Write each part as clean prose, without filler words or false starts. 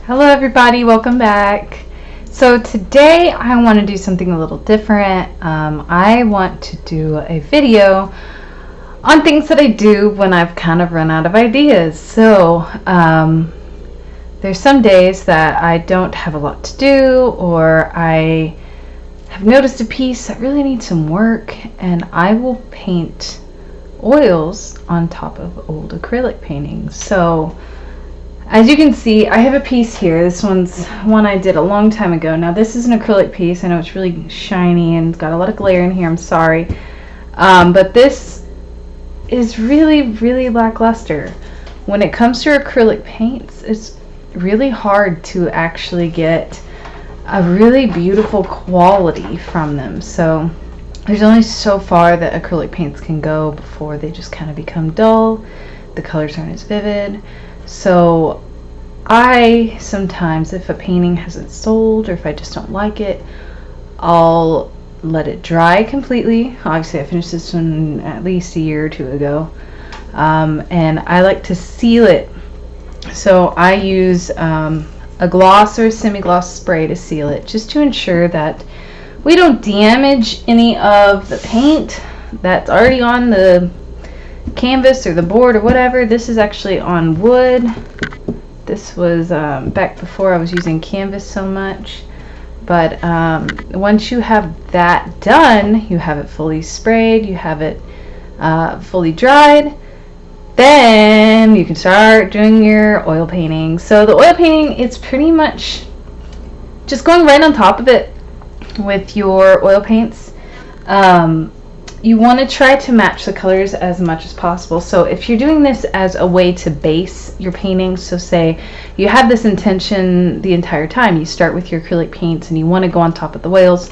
Hello everybody, welcome back. So today I want to do something a little different. I want to do a video on things that I do when I've kind of run out of ideas. So there's some days that I don't have a lot to do, or I have noticed a piece that really needs some work, and I will paint oils on top of old acrylic paintings. So as you can see, I have a piece here. This one's one I did a long time ago. Now this is an acrylic piece. I know it's really shiny and got a lot of glare in here. I'm sorry. But this is really lackluster. When it comes to acrylic paints, it's really hard to actually get a really beautiful quality from them. So there's only so far that acrylic paints can go before they just kind of become dull. The colors aren't as vivid. So I sometimes, if a painting hasn't sold or if I just don't like it, I'll let it dry completely. Obviously I finished this one at least a year or two ago, and I like to seal it. So I use a gloss or a semi-gloss spray to seal it, just to ensure that we don't damage any of the paint that's already on the canvas or the board or whatever. This is actually on wood. This was back before I was using canvas so much. But once you have that done, you have it fully sprayed, you have it fully dried, then you can start doing your oil painting. So the oil painting, it's pretty much just going right on top of it with your oil paints. You want to try to match the colors as much as possible. So if you're doing this as a way to base your paintings, so say you have this intention the entire time, you start with your acrylic paints and you want to go on top of the oils,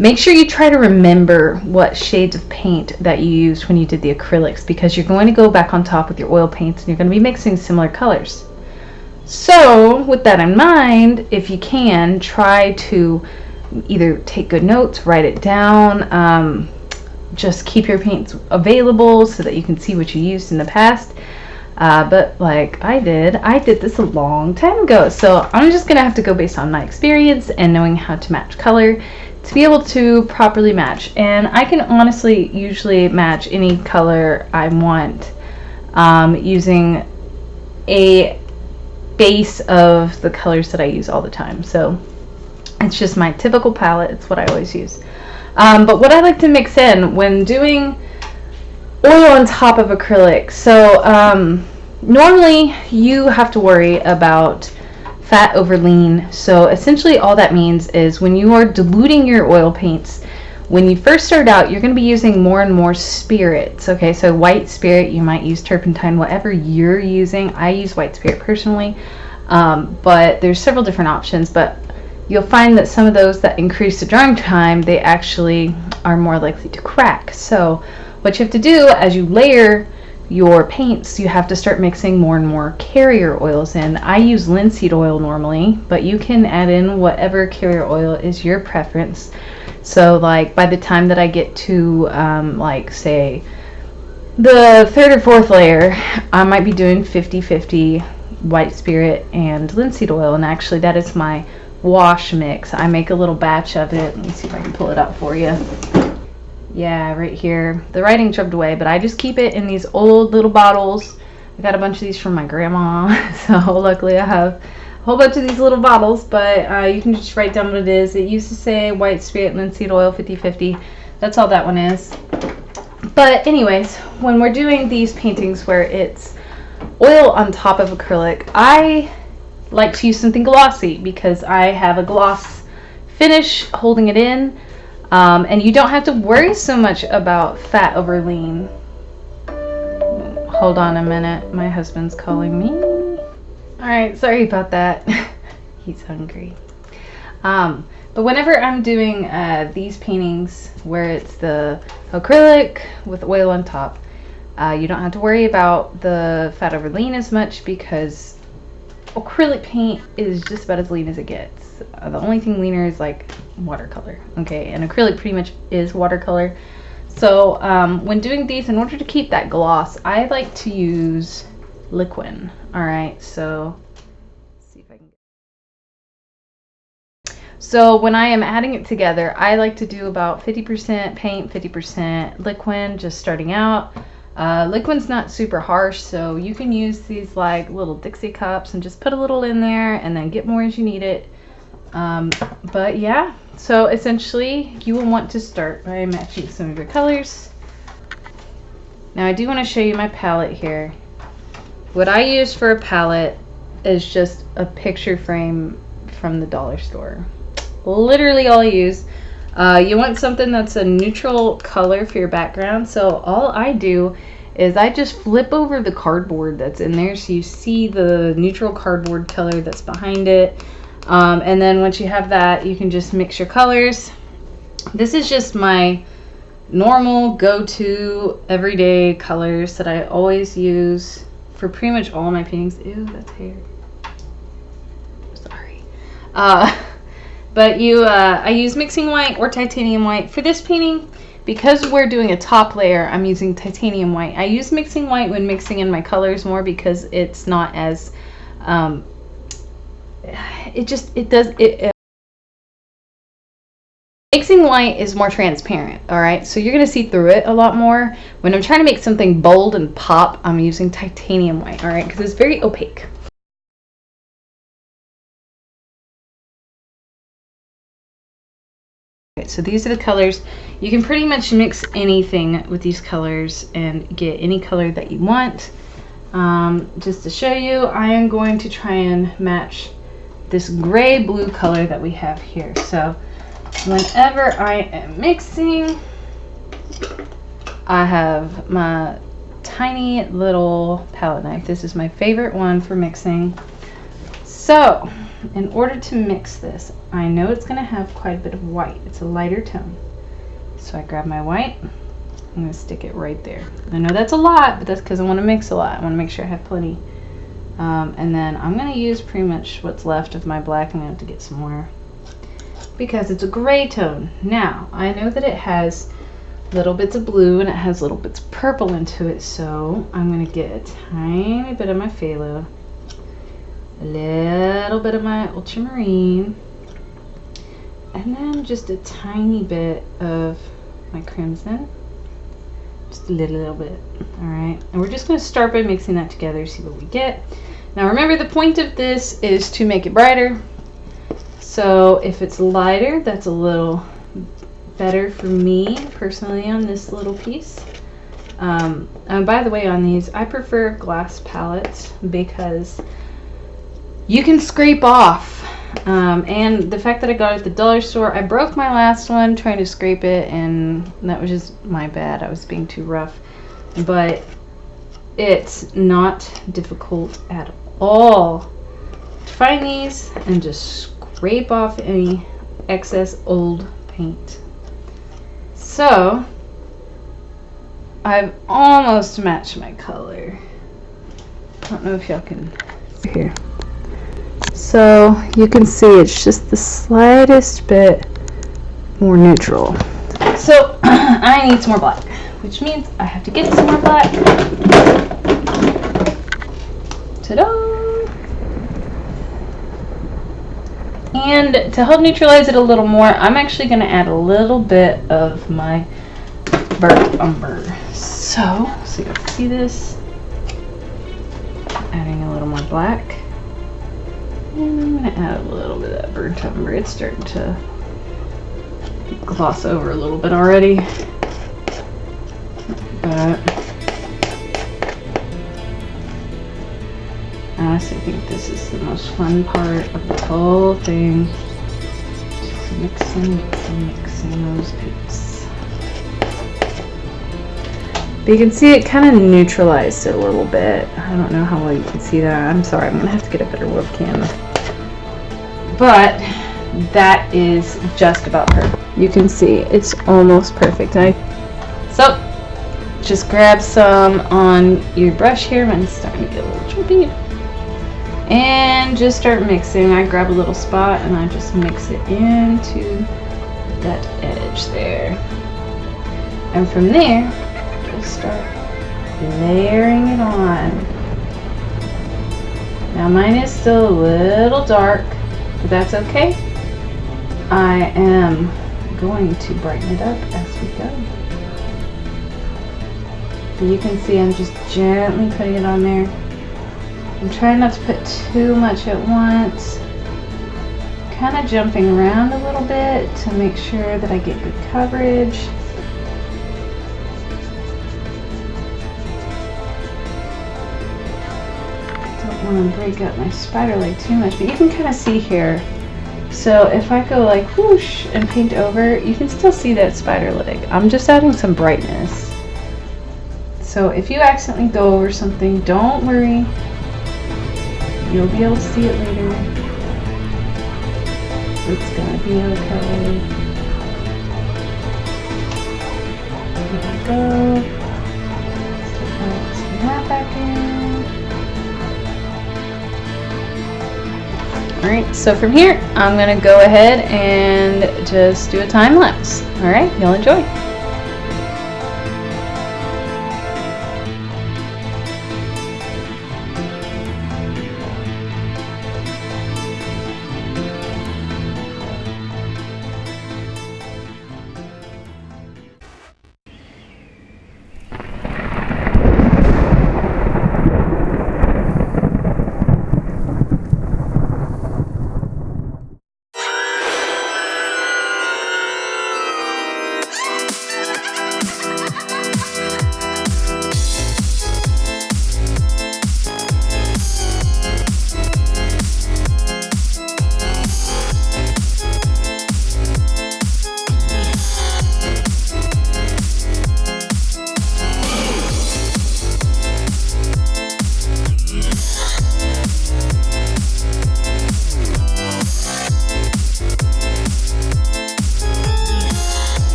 make sure you try to remember what shades of paint that you used when you did the acrylics, because you're going to go back on top with your oil paints and you're going to be mixing similar colors. So with that in mind, if you can, try to either take good notes, write it down, just keep your paints available so that you can see what you used in the past. But like I did this a long time ago, so I'm just gonna have to go based on my experience and knowing how to match color to be able to properly match. And I can honestly usually match any color I want using a base of the colors that I use all the time. So it's just my typical palette. It's what I always use. But what I like to mix in when doing oil on top of acrylic, so normally you have to worry about fat over lean. So essentially all that means is when you are diluting your oil paints, when you first start out, you're going to be using more and more spirits. Okay, so white spirit, you might use turpentine, whatever you're using. I use white spirit personally, but there's several different options. But you'll find that some of those that increase the drying time, they actually are more likely to crack. So what you have to do as you layer your paints, you have to start mixing more and more carrier oils in. I use linseed oil normally, but you can add in whatever carrier oil is your preference. So like by the time that I get to like say the third or fourth layer, I might be doing 50-50 white spirit and linseed oil, and actually that is my wash mix. I make a little batch of it. Let me see if I can pull it out for you. Yeah, right here. The writing rubbed away, but I just keep it in these old little bottles. I got a bunch of these from my grandma, so luckily I have a whole bunch of these little bottles, but you can just write down what it is. It used to say white spirit, linseed oil, 50-50. That's all that one is. But anyways, when we're doing these paintings where it's oil on top of acrylic, I like to use something glossy because I have a gloss finish holding it in, and you don't have to worry so much about fat over lean. Hold on a minute, my husband's calling me. Alright, sorry about that. He's hungry. But whenever I'm doing these paintings where it's the acrylic with oil on top, you don't have to worry about the fat over lean as much, because acrylic paint is just about as lean as it gets. The only thing leaner is like watercolor. Okay, and acrylic pretty much is watercolor. So when doing these, in order to keep that gloss, I like to use liquid. All right, so So when I am adding it together, I like to do about 50% paint, 50% liquid, just starting out. Liquid's not super harsh, so you can use these like little Dixie cups and just put a little in there and then get more as you need it. But yeah, so essentially you will want to start by matching some of your colors. Now I do want to show you my palette here. What I use for a palette is just a picture frame from the dollar store. Literally all I use. You want something that's a neutral color for your background, so all I do is I just flip over the cardboard that's in there so you see the neutral cardboard color that's behind it. And then once you have that, you can just mix your colors. This is just my normal go-to everyday colors that I always use for pretty much all my paintings. Ew, that's hair. Sorry. But I use mixing white or titanium white. For this painting, because we're doing a top layer, I'm using titanium white. I use mixing white when mixing in my colors more because it's not as, mixing white is more transparent, all right? So you're gonna see through it a lot more. When I'm trying to make something bold and pop, I'm using titanium white, all right? Because it's very opaque. Okay, so these are the colors. You can pretty much mix anything with these colors and get any color that you want. Just to show you, I am going to try and match this gray blue color that we have here. So whenever I am mixing, I have my tiny little palette knife. This is my favorite one for mixing. So in order to mix this, I know it's going to have quite a bit of white. It's a lighter tone. So I grab my white. I'm going to stick it right there. I know that's a lot, but that's because I want to mix a lot. I want to make sure I have plenty. And then I'm going to use pretty much what's left of my black. I'm going to have to get some more because it's a gray tone. Now, I know that it has little bits of blue and it has little bits of purple into it, so I'm going to get a tiny bit of my phthalo, a little bit of my ultramarine, and then just a tiny bit of my crimson. Just a little bit. Alright, and we're just going to start by mixing that together, see what we get. Now remember, the point of this is to make it brighter. So if it's lighter, that's a little better for me personally on this little piece. And by the way, on these, I prefer glass palettes because you can scrape off. And the fact that I got it at the dollar store, I broke my last one trying to scrape it, and that was just my bad. I was being too rough. But it's not difficult at all to find these and just scrape off any excess old paint. So I've almost matched my color. I don't know if y'all can see here. So you can see it's just the slightest bit more neutral. So I need some more black, which means I have to get some more black. Ta-da! And to help neutralize it a little more, I'm actually going to add a little bit of my burnt umber. So you can see this. Adding a little more black. And I'm going to add a little bit of that burnt umber. It's starting to gloss over a little bit already. But I honestly think this is the most fun part of the whole thing. Just mixing those peaks. But you can see it kind of neutralized it a little bit. I don't know how well you can see that. I'm sorry, I'm going to have to get a better webcam. But that is just about perfect. You can see it's almost perfect. So just grab some on your brush here. Mine's starting to get a little choppy. And just start mixing. I grab a little spot and I just mix it into that edge there. And from there, just start layering it on. Now mine is still a little dark, but that's okay. I am going to brighten it up as we go. So you can see I'm just gently putting it on there. I'm trying not to put too much at once. Kind of jumping around a little bit to make sure that I get good coverage. Don't want to break up my spider leg too much, but you can kind of see here. So if I go like whoosh and paint over, you can still see that spider leg. I'm just adding some brightness. So if you accidentally go over something, don't worry. You'll be able to see it later. It's gonna be okay. There we go. Let's put that back in. Alright, so from here, I'm gonna go ahead and just do a time lapse. Alright, you'll enjoy.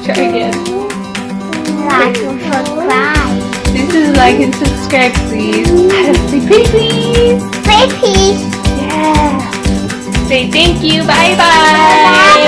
Try again. Like and subscribe. This is like and subscribe, please. Say pretty please. Pretty. Yeah. Say thank you. Bye bye.